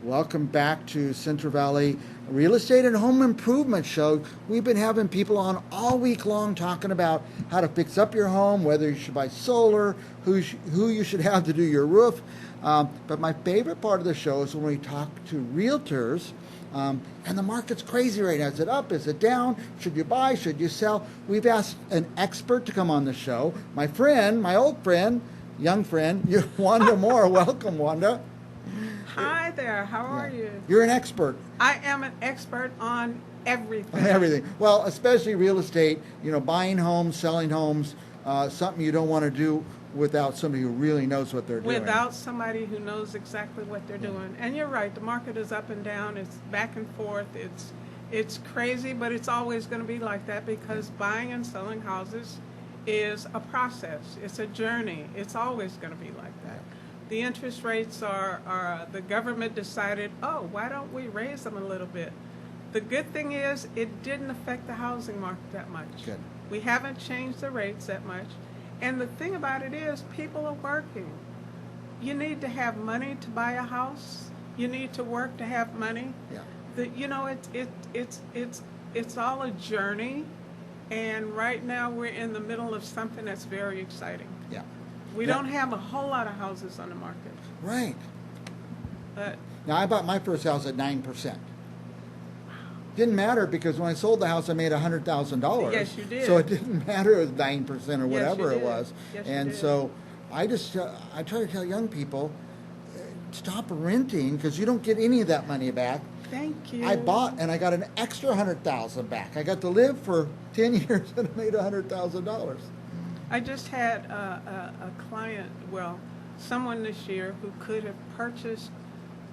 Welcome back to Central Valley Real Estate and Home Improvement Show. We've been having people on all week long talking about how to fix up your home, whether you should buy solar, who you should have to do your roof. But my favorite part of the show is when we talk to realtors. And the market's crazy right now. Is it up? Is it down? Should you buy? Should you sell? We've asked an expert to come on the show. My friend, my old friend, young friend, Juanda Moore. Welcome, Juanda. Hi there. How are you? You're an expert. I am an expert on everything. Everything. Well, especially real estate, buying homes, selling homes, something you don't want to do without somebody who really knows what they're doing. Without somebody who knows exactly what they're doing. And you're right, the market is up and down, it's back and forth, it's crazy, but it's always going to be like that because buying and selling houses is a process. It's a journey. It's always going to be like that. The interest rates are the government decided, oh, why don't we raise them a little bit? The good thing is it didn't affect the housing market that much. Good. We haven't changed the rates that much. And the thing about it is people are working. You need to have money to buy a house. You need to work to have money. Yeah. It's all a journey. And right now we're in the middle of something that's very exciting. Yeah. We don't have a whole lot of houses on the market. Right. But Now, I bought my first house at 9%. Didn't matter because when I sold the house, I made $100,000. Yes, you did. So it didn't matter if it was 9% or whatever it was. Yes, you And did. so I try to tell young people, stop renting because you don't get any of that money back. thank you. I bought and I got an extra $100,000 back. I got to live for 10 years and I made $100,000. I just had a client, someone this year who could have purchased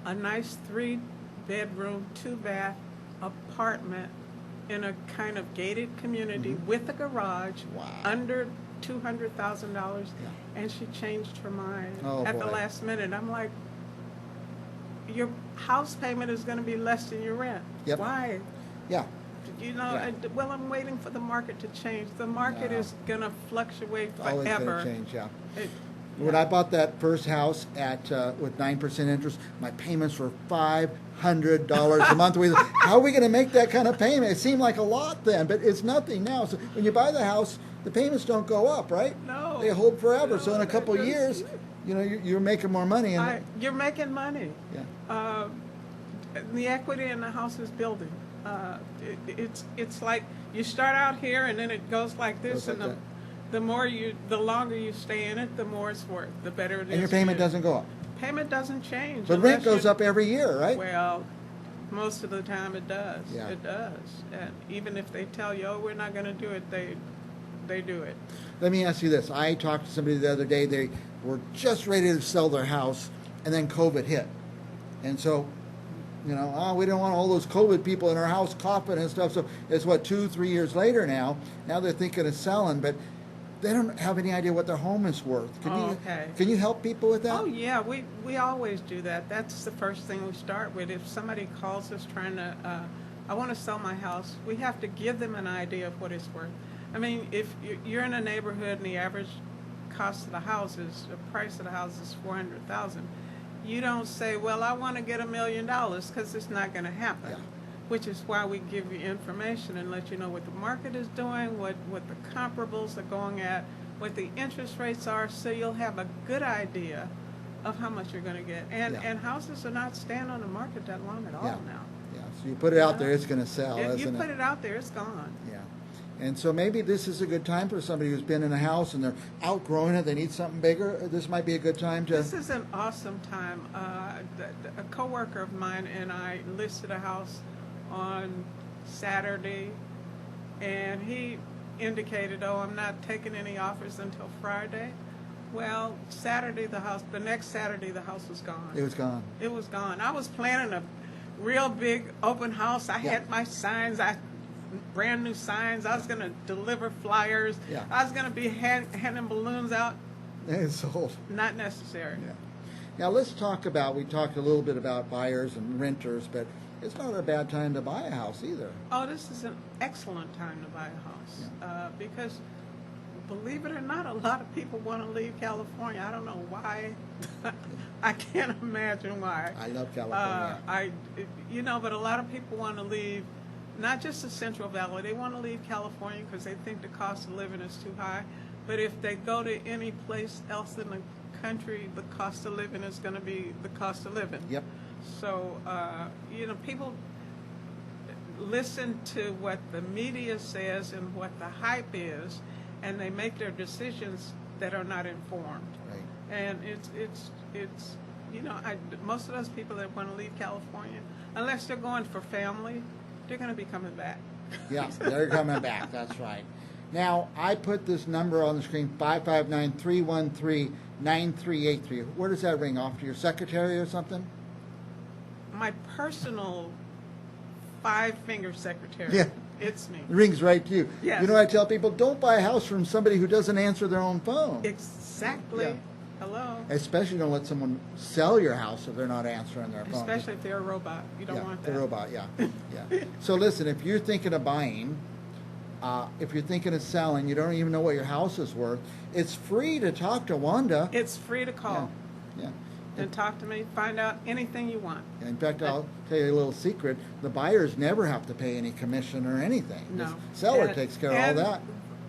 a nice 3-bedroom, 2-bath apartment in a kind of gated community with a garage under $200,000, and she changed her mind at the last minute. I'm like, your house payment is going to be less than your rent. Yep. Why? Yeah. I'm waiting for the market to change. The market is going to fluctuate forever. Always going to change, yeah. When I bought that first house with 9% interest, my payments were $500 a month. How are we going to make that kind of payment? It seemed like a lot then, but it's nothing now. So when you buy the house, the payments don't go up, right? No. They hold forever. No, so in a couple of years, you're making more money. You're making money. Yeah. The equity in the house is building. It's like you start out here and then it goes like this, and the longer you stay in it, the more it's worth, the better it is. And your payment doesn't go up. Payment doesn't change. But rent goes up every year, right? Well, most of the time it does. Yeah. It does. And even if they tell you, oh, we're not going to do it, they do it. Let me ask you this. I talked to somebody the other day. They were just ready to sell their house, and then COVID hit. And so, we don't want all those COVID people in our house coughing and stuff. So it's 2-3 years later now. Now they're thinking of selling, but they don't have any idea what their home is worth. Can you help people with that? Oh, yeah. We always do that. That's the first thing we start with. If somebody calls us trying to, I want to sell my house, we have to give them an idea of what it's worth. I mean, if you're in a neighborhood and the average cost of the price of the house is $400,000, you don't say, well, I want to get $1 million, because it's not going to happen. Yeah. Which is why we give you information and let you know what the market is doing, what the comparables are going at, what the interest rates are, so you'll have a good idea of how much you're going to get. And houses are not staying on the market that long at all now. Yeah, so you put it out there, it's going to sell, If isn't you put it out there, it's gone. Yeah. And so maybe this is a good time for somebody who's been in a house and they're outgrowing it, they need something bigger. This might be a good time to... This is an awesome time. A coworker of mine and I listed a house on Saturday, and he indicated, oh, I'm not taking any offers until Friday. Well, the next Saturday, the house was gone. It was gone. It was gone. I was planning a real big open house. I had my signs, brand new signs. I was going to deliver flyers. Yeah. I was going to be handing balloons out. It's sold. Not necessary. Yeah. Now let's talk about, we talked a little bit about buyers and renters, but it's not a bad time to buy a house either. Oh, this is an excellent time to buy a house because believe it or not, a lot of people want to leave California. I don't know why. I can't imagine why. I love California. But a lot of people want to leave, not just the Central Valley. They want to leave California because they think the cost of living is too high. But if they go to any place else in the country, the cost of living is going to be the cost of living. Yep. So, people listen to what the media says and what the hype is, and they make their decisions that are not informed. Right. And most of those people that want to leave California, unless they're going for family, they're going to be coming back. Yeah, they're coming back. That's right. Now, I put this number on the screen, 559-313-9383. Where does that ring off? To your secretary or something? My personal five-finger secretary. Yeah. It's me. It rings right to you. Yes. You know, I tell people, don't buy a house from somebody who doesn't answer their own phone. Exactly. Yeah. Hello. Especially don't let someone sell your house if they're not answering their phone. Especially if they're a robot. You don't want that. The robot, yeah. Yeah. So listen, if you're thinking of buying, if you're thinking of selling, you don't even know what your house is worth, it's free to talk to Juanda. It's free to call. Yeah. And talk to me. Find out anything you want. In fact, I'll tell you a little secret. The buyers never have to pay any commission or anything. No. The seller takes care of all that.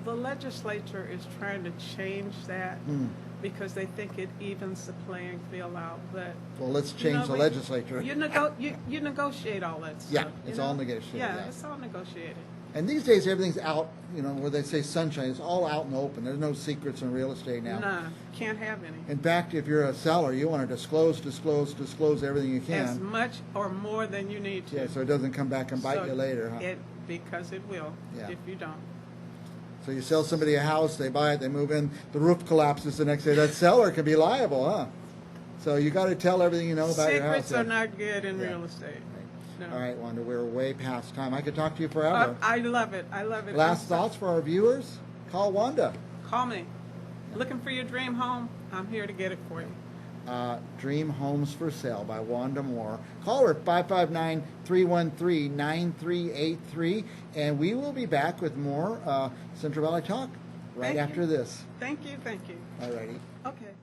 The legislature is trying to change that because they think it evens the playing field out. But Well, let's change the legislature. You negotiate all that stuff. Yeah, it's all negotiated. Yeah, it's all negotiated. And these days, everything's out, where they say sunshine, it's all out in the open. There's no secrets in real estate now. Nah, can't have any. In fact, if you're a seller, you want to disclose everything you can. As much or more than you need to. Yeah, so it doesn't come back and bite So you later, huh? Because it will if you don't. So you sell somebody a house, they buy it, they move in, the roof collapses the next day. That seller can be liable, huh? So you got to tell everything you know about your house. Secrets are not good in real estate. No. All right, Wanda, we're way past time. I could talk to you forever. I love it. I love it. Last thoughts for our viewers? Call Wanda. Call me. Looking for your dream home? I'm here to get it for you. Dream Homes for Sale by Wanda Moore. Call her at 559-313-9383, and we will be back with more Central Valley Talk right after this. Thank you. All righty. Okay.